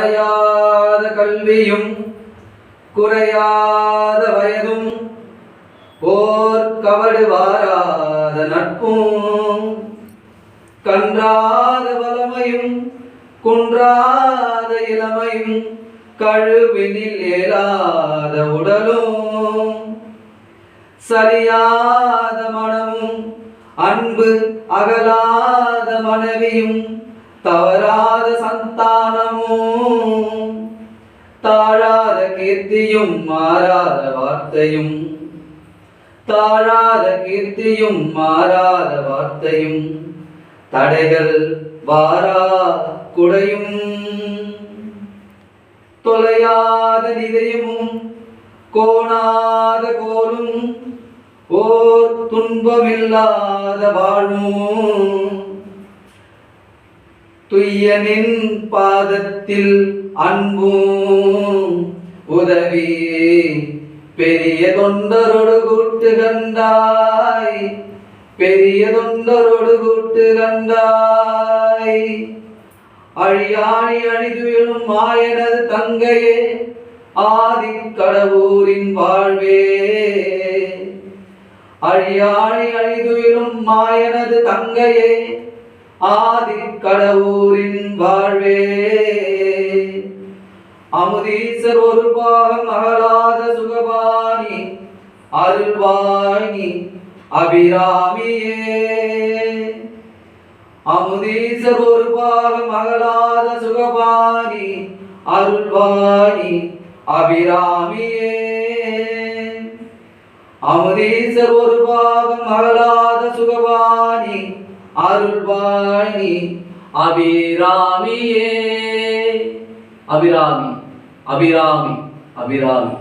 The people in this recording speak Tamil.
குறையாத கல்வியும் குறையாத வயதும் ஓர் கவடு வாராத நட்பும் கன்றாத வளமையும் குன்றாத இளமையும் கழுவினில் ஏலாத உடலும் சரியாத மனமும் அன்பு அகலாத மனைவியும் தவறாத சந்தானமும் தாழாத கீர்த்தியும் மாறாத வார்த்தையும் தாழாத கீர்த்தியும் மாறாத வார்த்தையும் தடைகள் வாரா குடையும் தொலையாத நிதையமும் கோணாத கோலும் ஓர் துன்பமில்லாத வாழ்வும் துய்யனின் பாதத்தில் அன்பும் உதவி பெரிய தொண்டரோடு கூட்டு கண்டாய் பெரிய தொண்டரோடு கூட்டு கண்டாய் அழியாணி அழிதுயிலும் மாயனது தங்கையே ஆதி கடவுரின் வாழ்வே அழியாணி அழிதுயிலும் மாயனது தங்கையே ஆதி கடவுரின் வாழ்வே அமுதீசர் ஒரு பாகம் அகலாத சுகபாணி அருள்வாணி அபிராமியே அமுதீசர் ஒரு பாகம் அகலாத சுகபாணி அருள்வாணி அபிராமியே அமுதீசர் ஒரு பாகம் அகலாத சுகபாணி அருள்வாணி அபிராமியே அபிராமி அபிராமி அபிராமி